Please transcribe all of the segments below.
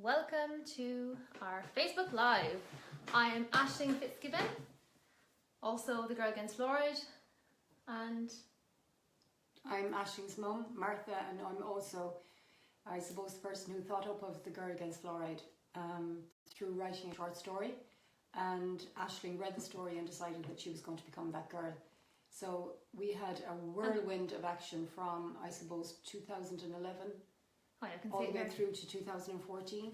Welcome to our Facebook Live. I am Aisling Fitzgibbon, also the Girl Against Fluoride, and I'm Aisling's mum, Martha, and I'm also, I suppose, the person who thought up of the Girl Against Fluoride through writing a short story. And Aisling read the story and decided that she was going to become that girl. So we had a whirlwind of action from, I suppose, 2011 all the way through to 2014.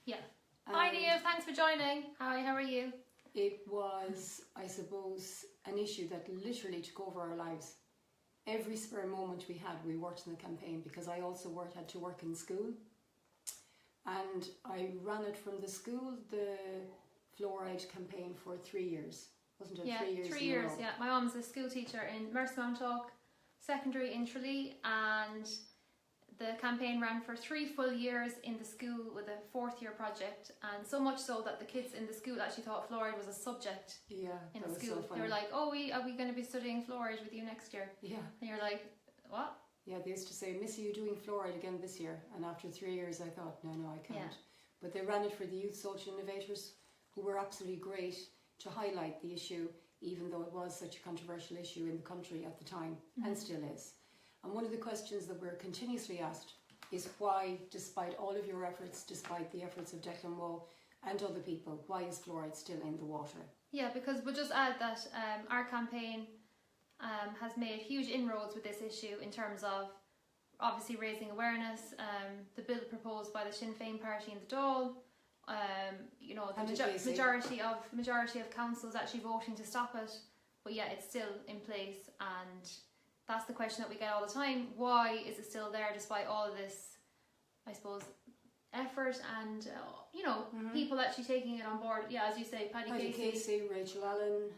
Yeah. Hi Neve, thanks for joining. Hi, how are you? It was, I suppose, an issue that literally took over our lives. Every spare moment we had, we worked in the campaign, because I also had to work in school. And I ran it from the school, the fluoride campaign, for 3 years. Wasn't it? Yeah, 3 years. 3 years, yeah. My mum's a school teacher in Merseymount Secondary in Tralee, and the campaign ran for 3 full years in the school with a 4th year project, and so much so that the kids in the school actually thought fluoride was a subject in the school. So they were like, oh, are we going to be studying fluoride with you next year? Yeah. And you're like, what? Yeah, they used to say, Missy, you doing fluoride again this year? And after 3 years I thought, no, I can't. Yeah. But they ran it for the youth social innovators, who were absolutely great to highlight the issue, even though it was such a controversial issue in the country at the time, and still is. And one of the questions that we're continuously asked is why, despite all of your efforts, despite the efforts of Declan Moe and other people, why is fluoride still in the water? Yeah, because we'll just add that our campaign has made huge inroads with this issue in terms of obviously raising awareness. The bill proposed by the Sinn Féin party in the Dáil, the majority of councils actually voting to stop it, but yet it's still in place. And that's the question that we get all the time. Why is it still there despite all of this, I suppose, effort and, people actually taking it on board? Yeah, as you say, Paddy Casey, Rachel Allen,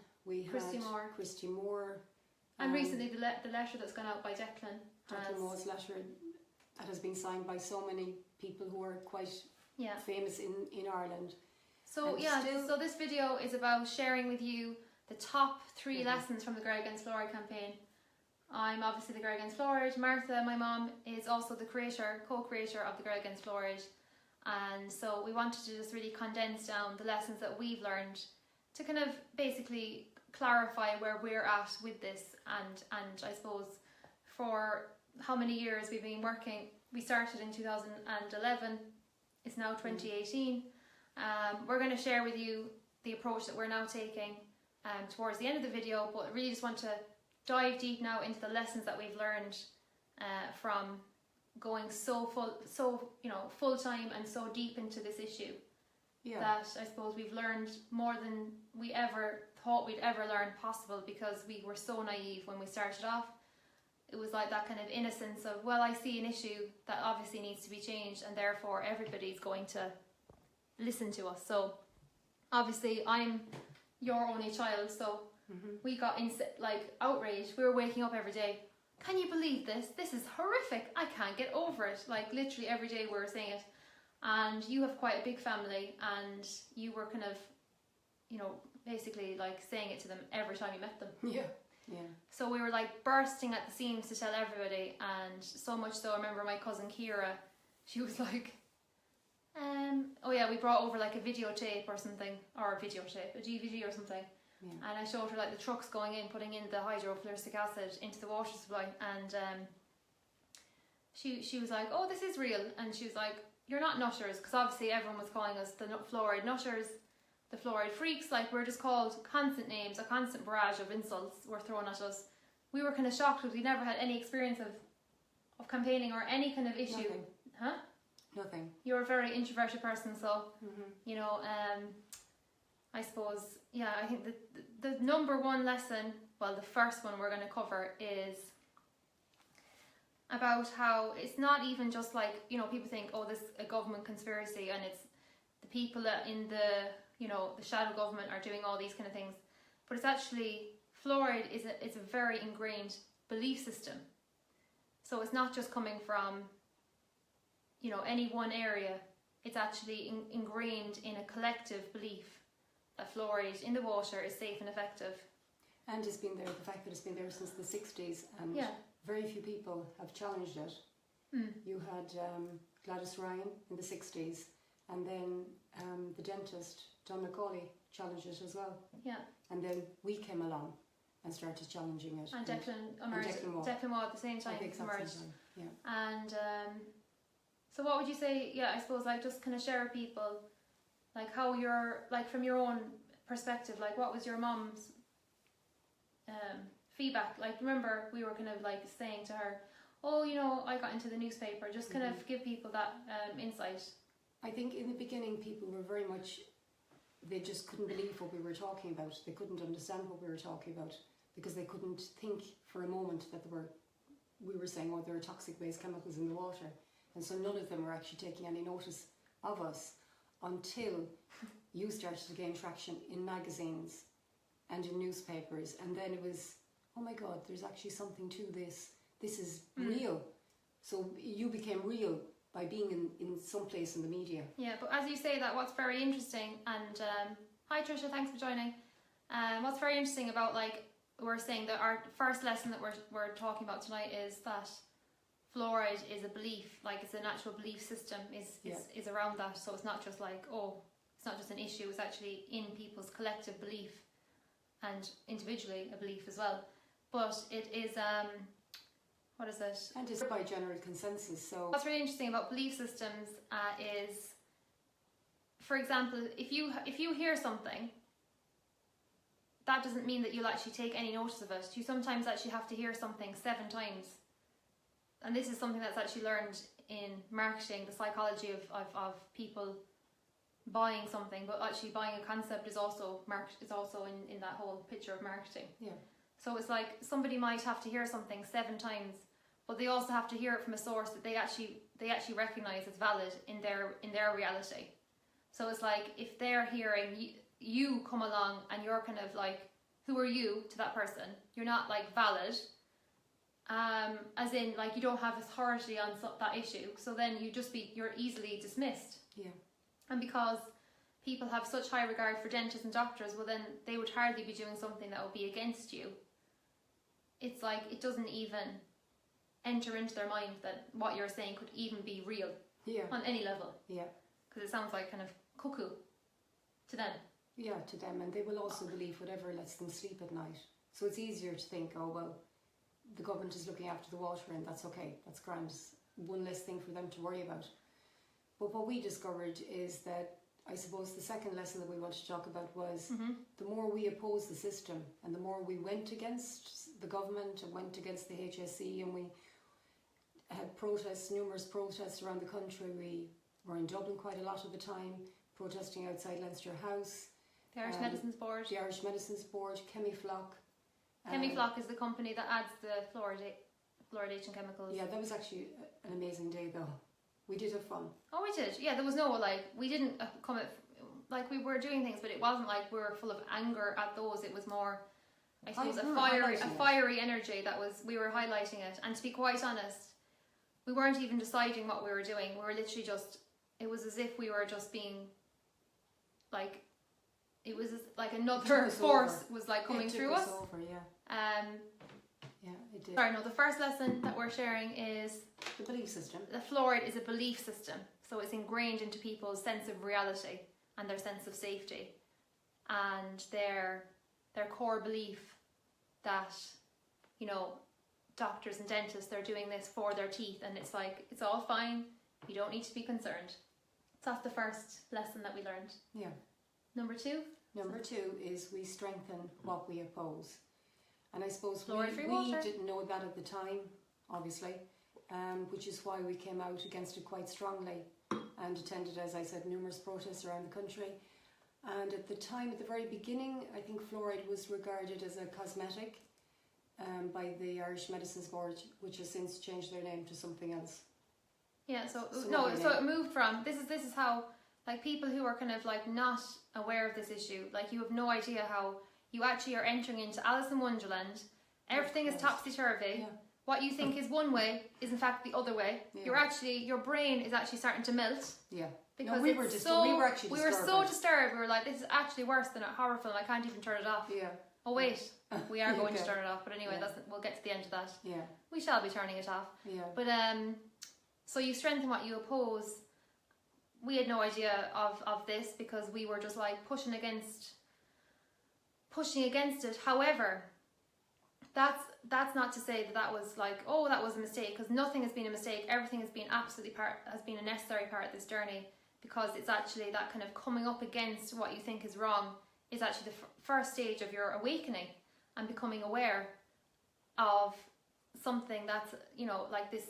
Christy Moore. And recently the letter that's gone out by Declan Moe's letter that has been signed by so many people who are quite famous in Ireland. So so this video is about sharing with you the top 3 lessons from the Girl Against Fluoride campaign. I'm obviously the Girl Against Fluoride. Martha, my mom, is also the co-creator of the Girl Against Fluoride. And so we wanted to just really condense down the lessons that we've learned to kind of basically clarify where we're at with this, and I suppose for how many years we've been working. We started in 2011, it's now 2018. We're going to share with you the approach that we're now taking towards the end of the video, but I really just want to dive deep now into the lessons that we've learned from going full time and so deep into this issue. Yeah. That I suppose we've learned more than we ever thought we'd ever learn possible, because we were so naive when we started off. It was like that kind of innocence of, well, I see an issue that obviously needs to be changed, and therefore everybody's going to listen to us. So obviously I'm your only child, so we got outrage. We were waking up every day. Can you believe this? This is horrific. I can't get over it. Like literally every day we were saying it. And you have quite a big family, and you were kind of, basically like saying it to them every time you met them. Yeah. So we were like bursting at the seams to tell everybody, and so much so I remember my cousin Kira, she was like, we brought over like a videotape or something, or a DVD or something. Yeah. And I showed her like the trucks going in, putting in the hydrofluoric acid into the water supply, and she was like, oh, this is real. And she was like, you're not nutters, because obviously everyone was calling us the fluoride nutters, the fluoride freaks. Like, we're just called constant names, a constant barrage of insults were thrown at us. We were kind of shocked because we never had any experience of campaigning or any kind of issue. Nothing. Huh? Nothing. You're a very introverted person, so I suppose, I think the number one lesson, well, the first one we're going to cover is about how it's not even just like, people think, oh, this is a government conspiracy and it's the people in the shadow government are doing all these kind of things. But it's actually, fluoride is a very ingrained belief system. So it's not just coming from, any one area. It's actually ingrained in a collective belief that fluoride in the water is safe and effective. And it's been there, the fact that it's been there since the 60s, and very few people have challenged it. You had Gladys Ryan in the 60s, and then the dentist, Don Macaulay, challenged it as well. Yeah. And then we came along and started challenging it. And Declan emerged. Declan Waugh at the same time emerged. Yeah. And so what would you say, I suppose, like, just kind of share with people, like, how you're, like, from your own perspective, like, what was your mum's feedback? Like, remember, we were kind of, like, saying to her, oh, you know, I got into the newspaper. Just kind of give people that insight. I think in the beginning, people were very much, they just couldn't believe what we were talking about. They couldn't understand what we were talking about because they couldn't think for a moment that we were saying, oh, there are toxic waste chemicals in the water. And so none of them were actually taking any notice of us until you started to gain traction in magazines and in newspapers. And then it was, oh my God, there's actually something to this. This is real. So you became real by being in some place in the media. Yeah, but as you say that, what's very interesting, and hi Trisha, thanks for joining. What's very interesting about, like, we're saying that our first lesson that we're talking about tonight is that fluoride is a belief, like it's a natural belief system is around that. So it's not just like, oh, it's not just an issue, it's actually in people's collective belief and individually a belief as well. But it is, what is it? And it's by general consensus. So what's really interesting about belief systems is, for example, if you hear something, that doesn't mean that you'll actually take any notice of it. You sometimes actually have to hear something 7 times. And this is something that's actually learned in marketing, the psychology of people buying something, but actually buying a concept is also in that whole picture of marketing. Yeah. So it's like somebody might have to hear something 7 times, but they also have to hear it from a source that they actually recognise as valid in their reality. So it's like if they're hearing you come along and you're kind of like, who are you to that person? You're not like valid. As in, like, you don't have authority on that issue, so then you're easily dismissed. Yeah. And because people have such high regard for dentists and doctors, well then they would hardly be doing something that would be against you. It's like it doesn't even enter into their mind that what you're saying could even be real. Yeah. On any level. Yeah. Because it sounds like kind of cuckoo to them. Yeah, to them, and they will also believe whatever lets them sleep at night. So it's easier to think, oh well, the government is looking after the water and that's okay, that's grand, it's one less thing for them to worry about. But what we discovered is that, I suppose the second lesson that we wanted to talk about was the more we opposed the system and the more we went against the government and went against the HSE, and we had protests, numerous protests around the country. We were in Dublin quite a lot of the time, protesting outside Leinster House. The Irish Medicines Board. The Irish Medicines Board, Chemiflock. Chemiflock is the company that adds the fluoridation chemicals. Yeah, that was actually an amazing day though. We did have fun. Oh, we did. Yeah, there was no, like, we didn't come at, like, we were doing things, but it wasn't like we were full of anger at those. It was more, I suppose, a fiery energy that we were highlighting it. And to be quite honest, we weren't even deciding what we were doing. We were literally just, it was as if we were just being, like, it was like another force was like coming through us. Over, yeah. Yeah, it did. Sorry, no, the first lesson that we're sharing is the belief system. The fluoride is a belief system, so it's ingrained into people's sense of reality and their sense of safety, and their core belief that, you know, doctors and dentists, they're doing this for their teeth, and it's like, it's all fine, you don't need to be concerned. So that's the first lesson that we learned. Yeah. Number 2? Number 2 is we strengthen what we oppose. And I suppose Fluoride-free we water. didn't know that at the time, obviously, which is why we came out against it quite strongly and attended, as I said, numerous protests around the country. And at the time, at the very beginning, I think fluoride was regarded as a cosmetic by the Irish Medicines Board, which has since changed their name to something else. Yeah, so it moved from, this is how, like, people who are kind of like not aware of this issue, like, you have no idea how you actually are entering into Alice in Wonderland. Everything is topsy-turvy. Yeah. What you think is one way is in fact the other way. Yeah. Your brain is actually starting to melt. Yeah. Because we were so disturbed. We were like, this is actually worse than a horror film. I can't even turn it off. Yeah. Oh wait, we are going to turn it off. But anyway, we'll get to the end of that. Yeah. We shall be turning it off. Yeah. But so you strengthen what you oppose. we had no idea of this because we were just like pushing against it. However, that's not to say that was like, oh, that was a mistake, because nothing has been a mistake. Everything has been has been a necessary part of this journey, because it's actually that kind of coming up against what you think is wrong is actually the first stage of your awakening and becoming aware of something that's, you know, like this,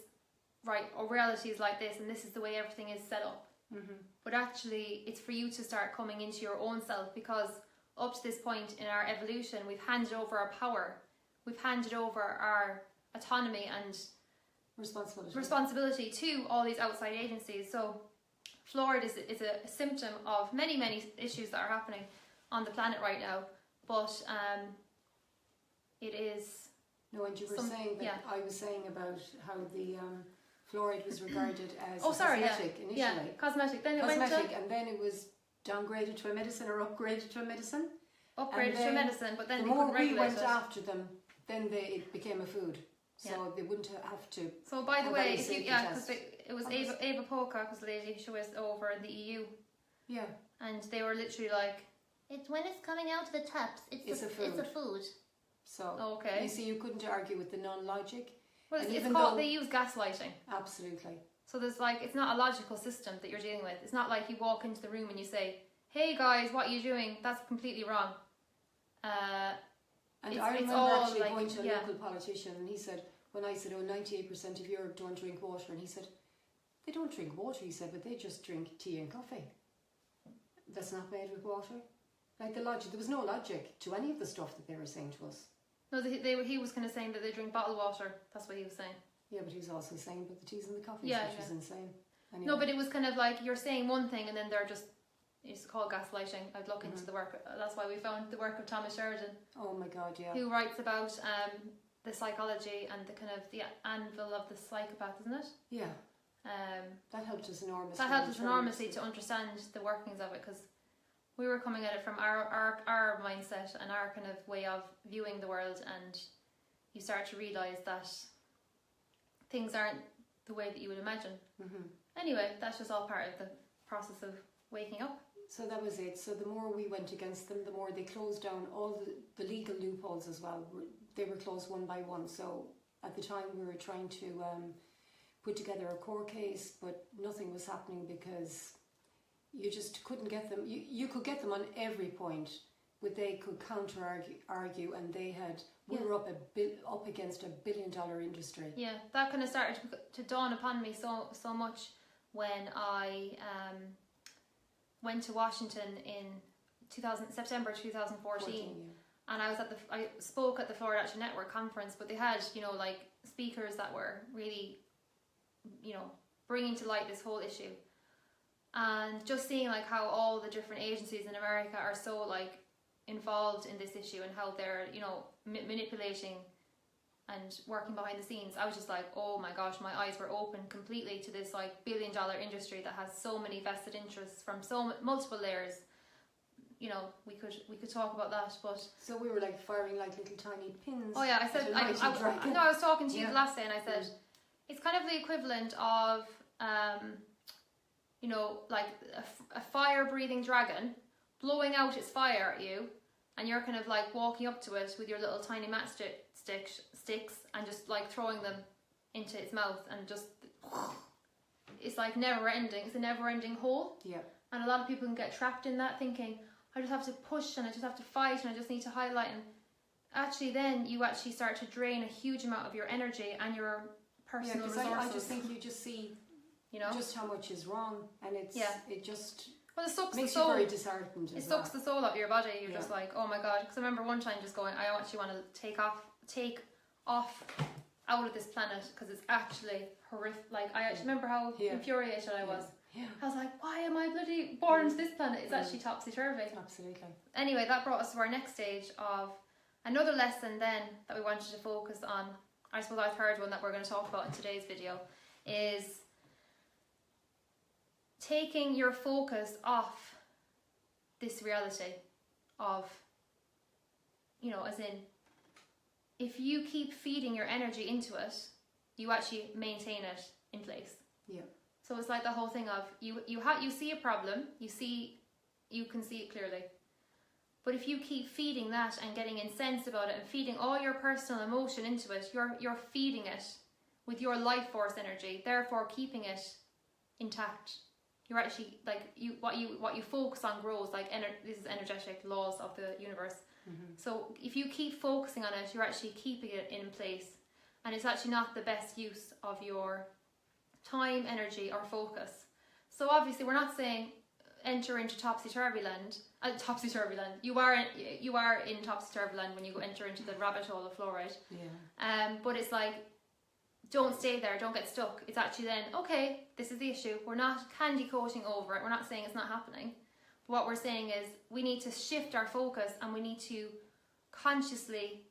right, or reality is like this and this is the way everything is set up. But actually it's for you to start coming into your own self, because up to this point in our evolution we've handed over our power, we've handed over our autonomy and responsibility to all these outside agencies. So fluoride is a symptom of many issues that are happening on the planet right now, but it is... No, and you were saying that, yeah. I was saying about how the fluoride was regarded as cosmetic initially. Yeah, cosmetic. Then it went to... and then it was downgraded to a medicine or upgraded to a medicine. Upgraded to a medicine, but then the they more couldn't regulate we went it. after them, then it became a food. So they wouldn't have to... So by the way, if you, because test. it was Ava Pocock was the lady who was over in the EU. Yeah. And they were literally like, it's when it's coming out of the taps, it's a food. So, okay. You see, you couldn't argue with the non-logic. Well, it's called, they use gaslighting. Absolutely. So there's like, it's not a logical system that you're dealing with. It's not like you walk into the room and you say, hey guys, what are you doing? That's completely wrong. And I remember actually going to a local politician, and he said, when I said, 98% of Europe don't drink water, and he said, they don't drink water, he said, but they just drink tea and coffee. That's not made with water. Like the logic, there was no logic to any of the stuff that they were saying to us. No, he was kind of saying that they drink bottled water. That's what he was saying. Yeah, but he was also saying about the teas and the coffees, which is insane. Anyway. No, but it was kind of like you're saying one thing and then they're just, it's called gaslighting. I'd look into the work, that's why we found the work of Thomas Sheridan. Oh my God, yeah. Who writes about the psychology and the kind of the anvil of the psychopath, isn't it? Yeah. That helped us enormously. That helped us enormously to understand the workings of it, because we were coming at it from our mindset and our kind of way of viewing the world, and you start to realise that things aren't the way that you would imagine. Anyway, that's just all part of the process of waking up. So that was it. So the more we went against them, the more they closed down all the legal loopholes as well. They were closed one by one. So at the time we were trying to put together a court case, but nothing was happening because you just couldn't get them. You could get them on every point, but they could counter argue, and they had... We were up against $1 billion industry. Yeah, that kind of started to dawn upon me so much when I went to Washington in September 2014, and I spoke at the Fluoride Action Network conference, but they had, you know, like speakers that were really, you know, bringing to light this whole issue, and just seeing like how all the different agencies in America are so like involved in this issue and how they're, you know, manipulating and working behind the scenes. I was just like, oh my gosh, my eyes were open completely to this like $1 billion industry that has so many vested interests from multiple layers. You know, we could talk about that, but so we were like firing like little tiny pins. Oh yeah, I said I was talking to you the last day, and I said it's kind of the equivalent of you know, like a fire-breathing dragon blowing out its fire at you, and you're kind of like walking up to it with your little tiny sticks and just like throwing them into its mouth, and just it's like never ending. It's a never-ending hole. Yeah. And a lot of people can get trapped in that, thinking I just have to push and I just have to fight and I just need to highlight, and actually then you actually start to drain a huge amount of your energy and your personal resources. I just think you just see, you know, just how much is wrong, and it just makes you very disheartened. It sucks the soul out of your body. You're just like, oh my God. Because I remember one time just going, I actually want to take off out of this planet, because it's actually horrific. Like I actually remember how infuriated I was. Yeah. I was like, why am I bloody born into this planet? It's actually topsy-turvy. Absolutely. Anyway, that brought us to our next stage of another lesson then that we wanted to focus on. I suppose our third one that we're going to talk about in today's video is taking your focus off this reality of, you know, as in, if you keep feeding your energy into it, you actually maintain it in place. Yeah. So it's like the whole thing of you see a problem, you can see it clearly. But if you keep feeding that and getting incensed about it and feeding all your personal emotion into it, you're feeding it with your life force energy, therefore keeping it intact. You're actually like what you focus on grows. Like this is energetic laws of the universe. Mm-hmm. So if you keep focusing on it, you're actually keeping it in place, and it's actually not the best use of your time, energy, or focus. So obviously, we're not saying enter into topsy-turvy land. Topsy-turvy land. You are in topsy-turvy land when you go enter into the rabbit hole of fluoride. Yeah. But it's like, don't stay there. Don't get stuck. It's actually then, okay, this is the issue. We're not candy coating over it. We're not saying it's not happening. But what we're saying is we need to shift our focus, and we need to consciously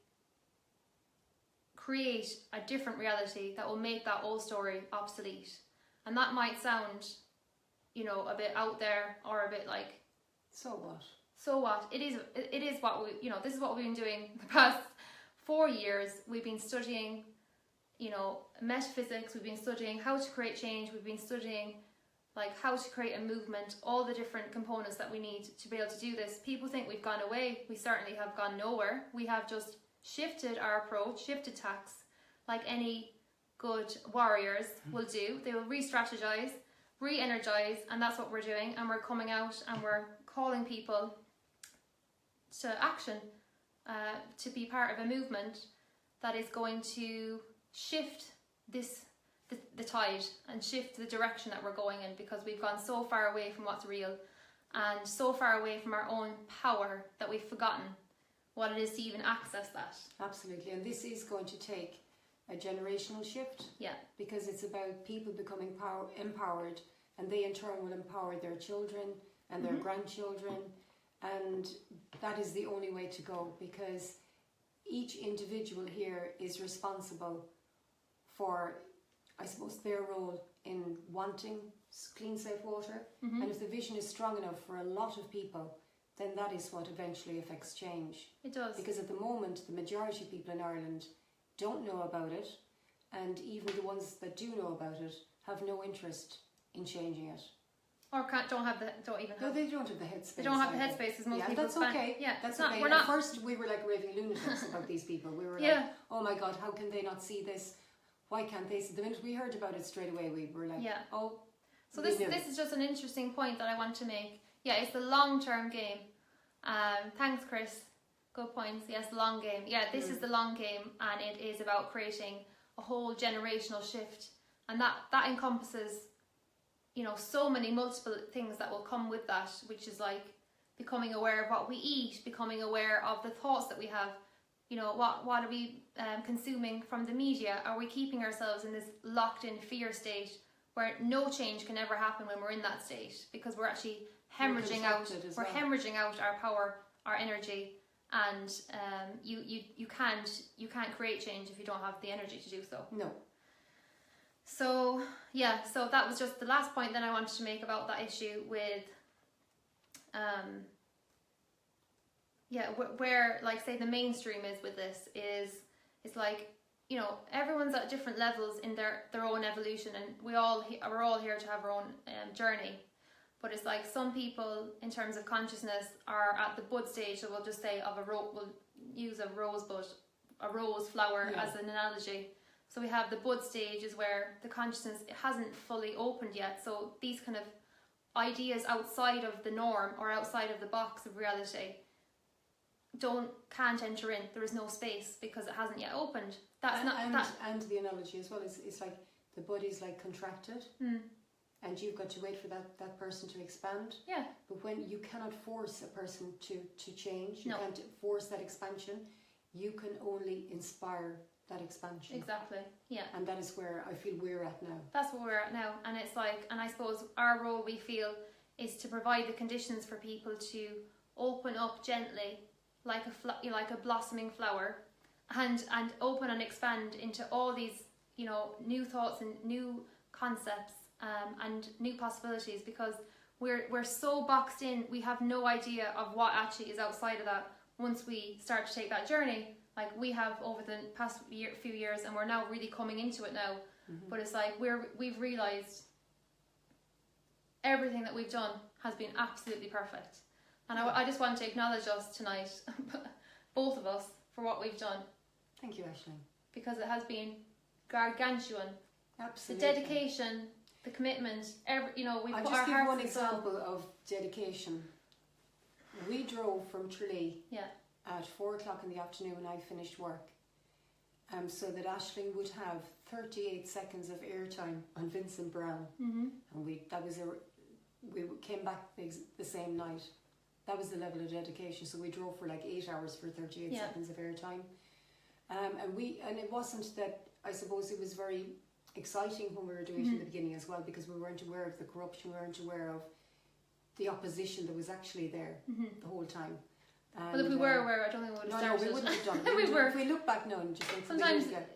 create a different reality that will make that old story obsolete. And that might sound, a bit out there, or a bit like, so what? So what? It is what we, this is what we've been doing the past 4 years. We've been studying, metaphysics. We've been studying how to create change. We've been studying like how to create a movement, all the different components that we need to be able to do this. People think we've gone away. We certainly have gone nowhere. We have just shifted our approach, shifted tacks, like any good warriors will do. They will re-strategize, re-energize, and that's what we're doing. And we're coming out and we're calling people to action, to be part of a movement that is going to shift the tide and shift the direction that we're going in, because we've gone so far away from what's real and so far away from our own power that we've forgotten what it is to even access that. Absolutely, and this is going to take a generational shift. Yeah. Because it's about people becoming empowered, and they in turn will empower their children and their grandchildren, and that is the only way to go, because each individual here is responsible for, I suppose, their role in wanting clean, safe water. And if the vision is strong enough for a lot of people, then that is what eventually affects change. It does. Because at the moment, the majority of people in Ireland don't know about it, and even the ones that do know about it have no interest in changing it. Or don't even have. No, they don't have the headspace. They don't have the headspace, as most people. That's okay. Yeah, that's not, okay. We're not. At first, we were like raving lunatics about these people. We were like, oh my God, how can they not see this? Why can't they see? The minute we heard about it straight away, we were like, oh. So this is just an interesting point that I want to make. Yeah, it's the long-term game. Thanks, Chris. Good points. Yes, the long game. Yeah, this is the long game, and it is about creating a whole generational shift, and that encompasses, so many multiple things that will come with that, which is like becoming aware of what we eat, becoming aware of the thoughts that we have. What are we consuming from the media? Are we keeping ourselves in this locked-in fear state where no change can ever happen when we're in that state, because we're actually hemorrhaging out. We're hemorrhaging out our power, our energy, and you can't create change if you don't have the energy to do so. No. So so that was just the last point that I wanted to make about that issue with where, like, say the mainstream is with this is like, everyone's at different levels in their own evolution, and we're all here to have our own journey. But it's like some people in terms of consciousness are at the bud stage, so we'll just say we'll use a rose flower as an analogy. So we have the bud stage is where the consciousness hasn't fully opened yet. So these kind of ideas outside of the norm or outside of the box of reality can't enter in. There is no space because it hasn't yet opened. And the analogy as well is like the bud is like contracted, and you've got to wait for that person to expand. Yeah. But when you cannot force a person to change, you can't force that expansion. You can only inspire that expansion. Exactly. Yeah. And that is where I feel we're at now. That's where we're at now, and it's like, and I suppose our role, we feel, is to provide the conditions for people to open up gently, like a blossoming flower, and open and expand into all these, new thoughts and new concepts, and new possibilities, because we're so boxed in, we have no idea of what actually is outside of that once we start to take that journey, like we have over the past few years, and we're now really coming into it now. But it's like we've realised everything that we've done has been absolutely perfect. And I just want to acknowledge us tonight, both of us, for what we've done. Thank you, Aisling. Because it has been gargantuan. Absolutely. The dedication, the commitment, we put our hearts and soul. I'll just give one example of dedication. We drove from Tralee at 4 o'clock in the afternoon when I finished work, so that Aisling would have 38 seconds of airtime on Vincent Brown. And we came back the same night. That was the level of dedication. So we drove for like 8 hours for 38 seconds of airtime. And it wasn't that, I suppose it was very exciting when we were doing it in the beginning as well, because we weren't aware of the corruption, we weren't aware of the opposition that was actually there the whole time. And, well, if we were aware, I don't think we would have started. No, we wouldn't have done it. If we look back now and just think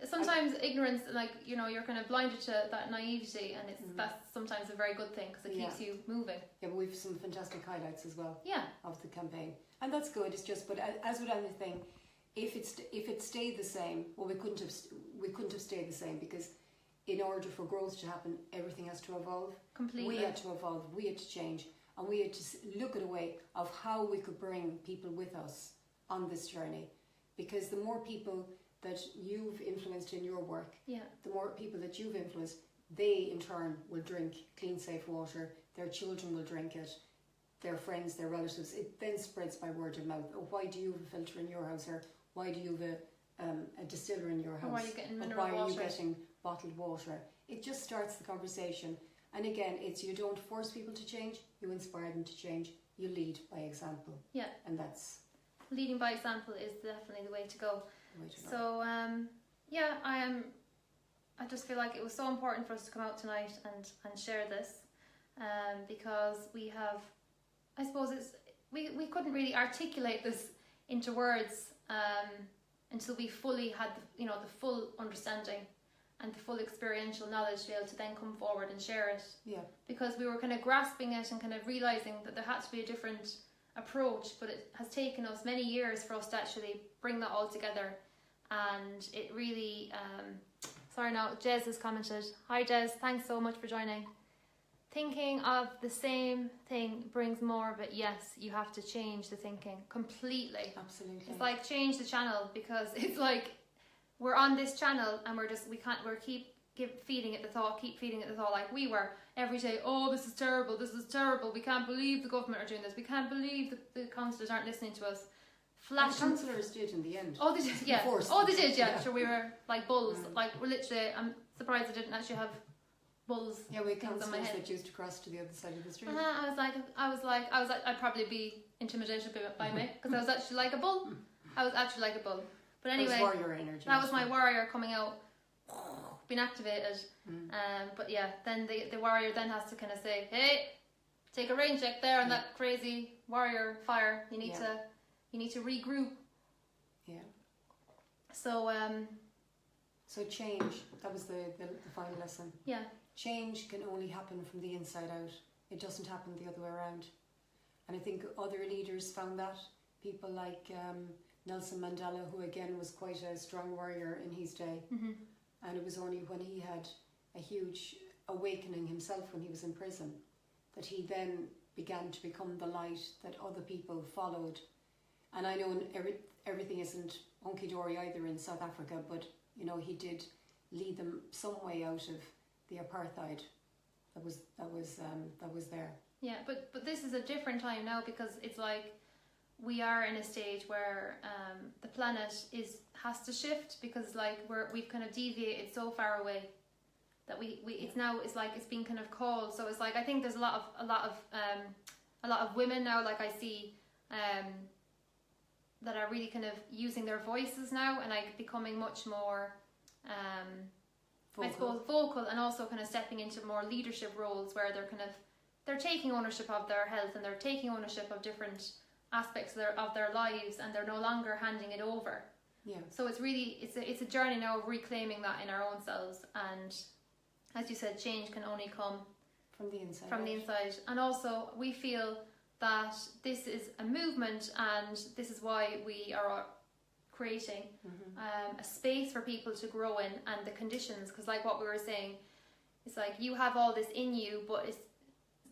sometimes ignorance, like, you're kind of blinded to that naivety, and that's sometimes a very good thing, because it keeps you moving. Yeah, but we've some fantastic highlights as well. Yeah. Of the campaign, and that's good. It's just, but as with anything, if it stayed the same, well, we couldn't have stayed the same, because in order for growth to happen, everything has to evolve. Completely. We had to evolve. We had to change. And we had to look at a way of how we could bring people with us on this journey. Because the more people that you've influenced in your work, the more people that you've influenced, they in turn will drink clean, safe water. Their children will drink it. Their friends, their relatives. It then spreads by word of mouth. Oh, why do you have a filter in your house? Or why do you have a distiller in your house? Or why are you getting mineral water? Why are you water? getting bottled water? It just starts the conversation. And again, it's, you don't force people to change, you inspire them to change, you lead by example. Yeah. And that's... Leading by example is definitely the way to go. So, I just feel like it was so important for us to come out tonight and share this, because we have, I suppose we couldn't really articulate this into words until we fully had the full understanding and the full experiential knowledge to be able to then come forward and share it. Yeah. Because we were kind of grasping it and kind of realising that there had to be a different approach, but it has taken us many years for us to actually bring that all together. And it really, sorry now, Jez has commented. Hi Jez, thanks so much for joining. Thinking of the same thing brings more of it. Yes, you have to change the thinking completely. Absolutely. It's like change the channel, because it's like, we're on this channel and we're keep feeding it the thought, like we were every day. Oh, this is terrible, we can't believe the government are doing this, we can't believe the councillors aren't listening to us. The councillors did in the end. Oh, they did, yeah. Oh, they did, yeah. Sure, we were like bulls. Like, we're literally, I'm surprised I didn't actually have bulls. Yeah, we had councillors that used to cross to the other side of the street. I'd probably be intimidated by me, because I was actually like a bull. But anyway, warrior energy. That was my warrior coming out, being activated. But yeah, then the warrior then has to kind of say, hey, take a rain check there on that crazy warrior fire. You need to regroup. Yeah. So change. That was the final lesson. Yeah. Change can only happen from the inside out. It doesn't happen the other way around. And I think other leaders found that. People like Nelson Mandela, who again was quite a strong warrior in his day. And it was only when he had a huge awakening himself when he was in prison that he then began to become the light that other people followed. And I know everything isn't hunky-dory either in South Africa, but he did lead them some way out of the apartheid that was there. Yeah, but this is a different time now, because it's like we are in a stage where the planet has to shift, because like we've kind of deviated so far away that it's being kind of called. So it's like, I think there's a lot of women now, like I see that are really kind of using their voices now and like becoming much more I suppose vocal, and also kind of stepping into more leadership roles where they're taking ownership of their health, and they're taking ownership of different aspects of their lives, and they're no longer handing it over. Yeah. So it's really it's a journey now of reclaiming that in our own selves, and as you said, change can only come from the inside. And also we feel that this is a movement, and this is why we are creating a space for people to grow in, and the conditions, because like what we were saying, it's like you have all this in you, but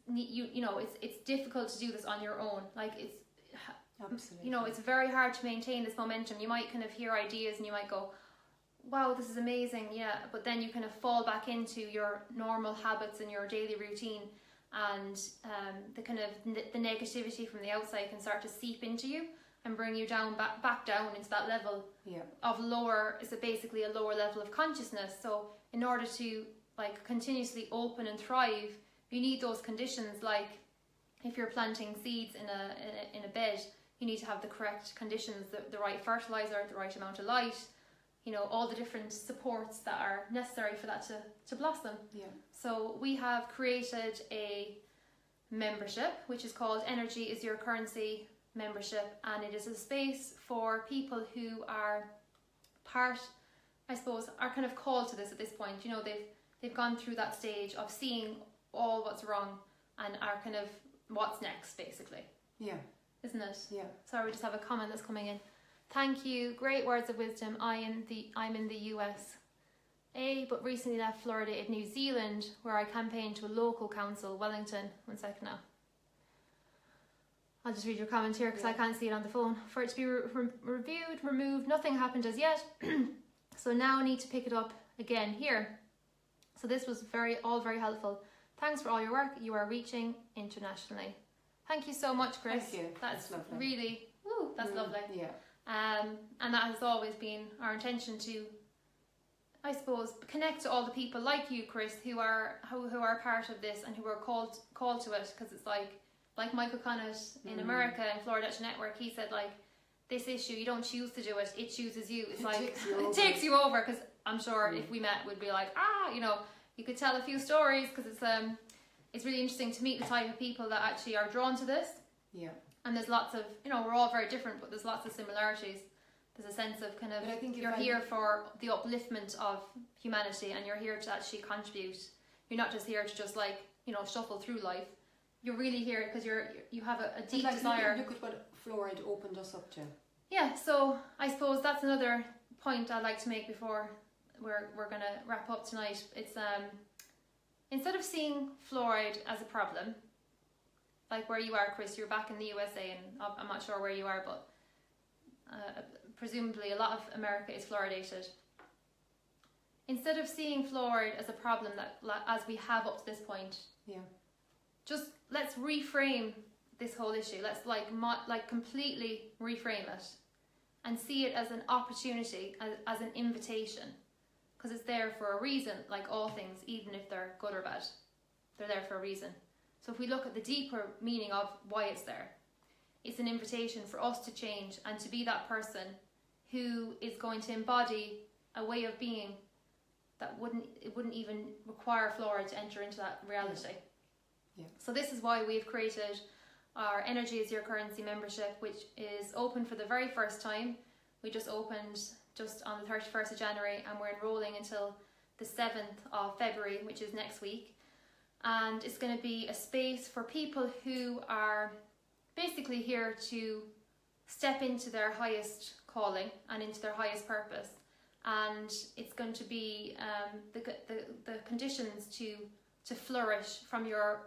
you know, it's difficult to do this on your own. Like it's, Absolutely. you know, it's very hard to maintain this momentum. You might kind of hear ideas and you might go, wow, this is amazing, yeah, but then you kind of fall back into your normal habits and your daily routine, and the kind of the negativity from the outside can start to seep into you and bring you down back down into that level of lower, is basically a lower level of consciousness. So in order to like continuously open and thrive, you need those conditions. Like if you're planting seeds in a bed, you need to have the correct conditions, the right fertilizer, the right amount of light, you know, all the different supports that are necessary for that to blossom. Yeah. So we have created a membership which is called Energy is Your Currency membership, and it is a space for people who are part, I suppose, are kind of called to this at this point. You know, they've gone through that stage of seeing all what's wrong and are kind of what's next, basically. Yeah. Isn't it? Yeah. Sorry, we just have a comment that's coming in. Thank you. Great words of wisdom. I'm in the US, but recently left Florida in New Zealand, where I campaigned to a local council, Wellington. 1 second now. I'll just read your comment here because I can't see it on the phone. For it to be reviewed, removed, nothing happened as yet. So now I need to pick it up again here. So this was all very helpful. Thanks for all your work. You are reaching internationally. Thank you so much, Chris. Thank you. That's lovely. Really, that's lovely. Yeah. And that has always been our intention to, I suppose, connect to all the people like you, Chris, who are part of this and who are called to it, because it's like Michael Connett in America and Florida Network. He said, like, this issue, you don't choose to do it; it chooses you. It's like it takes you over. Because I'm sure if we met, we'd be like, you know, you could tell a few stories, because it's really interesting to meet the type of people that actually are drawn to this. Yeah. And there's lots of, you know, we're all very different, but there's lots of similarities. There's a sense of kind of, I think you're here for the upliftment of humanity, and you're here to actually contribute. You're not just here to just, like, you know, shuffle through life. You're really here because you have a deep desire. Look at what fluoride opened us up to. Yeah, so I suppose that's another point I'd like to make before we're going to wrap up tonight. It's instead of seeing fluoride as a problem, like where you are, Chris, you're back in the USA, and I'm not sure where you are, but presumably a lot of America is fluoridated. Instead of seeing fluoride as a problem that, as we have up to this point, just let's reframe this whole issue. Let's like completely reframe it and see it as an opportunity, as an invitation, because it's there for a reason. Like all things, even if they're good or bad, they're there for a reason. So if we look at the deeper meaning of why it's there, it's an invitation for us to change and to be that person who is going to embody a way of being that wouldn't even require fluoride to enter into that reality. Yeah. So this is why we've created our Energy is Your Currency membership, which is open for the very first time. We just opened just on the 31st of January, and we're enrolling until the 7th of February, which is next week. And it's going to be a space for people who are basically here to step into their highest calling and into their highest purpose. And it's going to be the conditions to flourish from your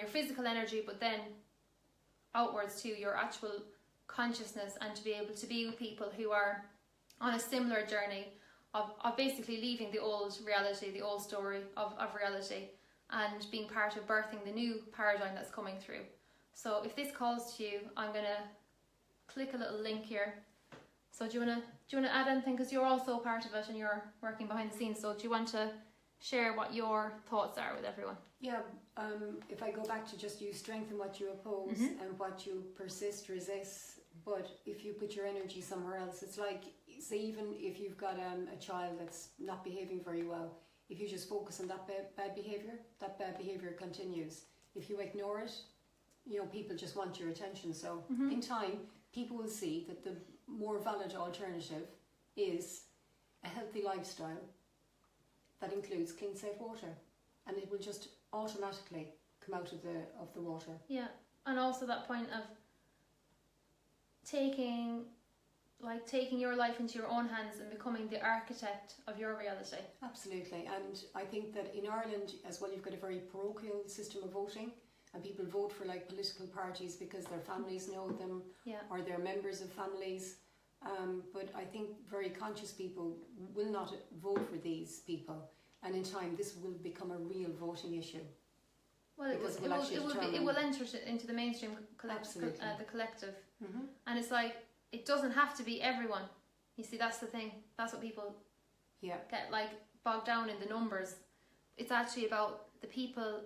physical energy, but then outwards to your actual consciousness, and to be able to be with people who are on a similar journey of basically leaving the old reality, the old story of reality, and being part of birthing the new paradigm that's coming through. So if this calls to you, I'm going to click a little link here. So do you want to add anything, because you're also part of it and you're working behind the scenes, so do you want to share what your thoughts are with everyone? Yeah, if I go back to just you strengthen what you oppose and what you persist, resist, but if you put your energy somewhere else, it's like, say, even if you've got a child that's not behaving very well, if you just focus on that bad behaviour continues. If you ignore it, you know, people just want your attention. So in time, people will see that the more valid alternative is a healthy lifestyle that includes clean, safe water, and it will just automatically come out of the water. Yeah, and also that point of taking like taking your life into your own hands and becoming the architect of your reality. Absolutely, and I think that in Ireland as well, you've got a very parochial system of voting, and people vote for like political parties because their families know them, Yeah. or they're members of families. But I think very conscious people will not vote for these people, and in time this will become a real voting issue. Well, Because it it will actually will determine- enter into the mainstream Absolutely. the collective. Mm-hmm. And it's like, it doesn't have to be everyone. You see, that's the thing. That's what people Yeah. get like bogged down in, the numbers. It's actually about the people.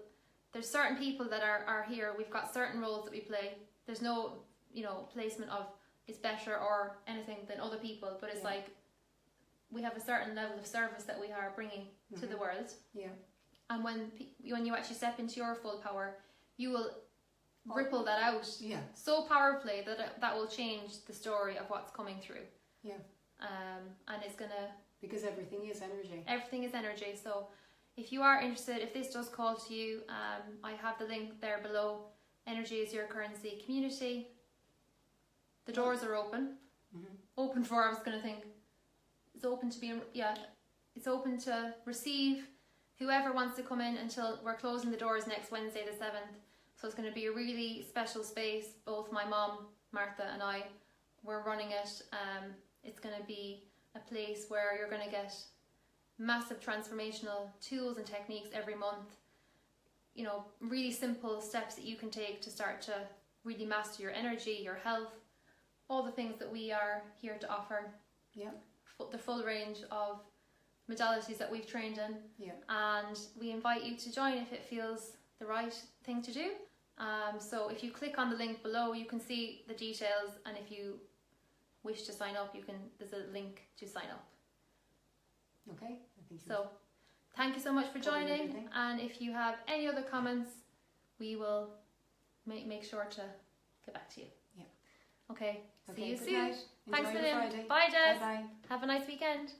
There's certain people that are here. We've got certain roles that we play. There's no, placement of it's better or anything than other people. But it's Yeah. like we have a certain level of service that we are bringing to the world. Yeah. And when you actually step into your full power, you will ripple that out Yeah. so powerfully that will change the story of what's coming through. Yeah. And it's gonna, Because everything is energy. everything is energy. So if you are interested, if this does call to you, I have the link there below. Energy is your currency community. The doors are open. Mm-hmm. Open for, I was gonna think, it's open to be, it's open to receive whoever wants to come in until we're closing the doors next Wednesday the 7th. So it's going to be a really special space. Both my mom, Martha, and I, we're running it. It's going to be a place where you're going to get massive transformational tools and techniques every month. Really simple steps that you can take to start to really master your energy, your health, all the things that we are here to offer. Yeah. The full range of modalities that we've trained in. Yeah. And we invite you to join if it feels the right thing to do. So if you click on the link below, you can see the details, and if you wish to sign up, there's a link to sign up. Okay. I think So thank you so much for Covered joining, everything. and if you have any other comments, we will make sure to get back to you. Yeah. Okay, see you good soon. night. Thanks Enjoy a your million. Friday. Bye, Jess. Bye bye. Have a nice weekend.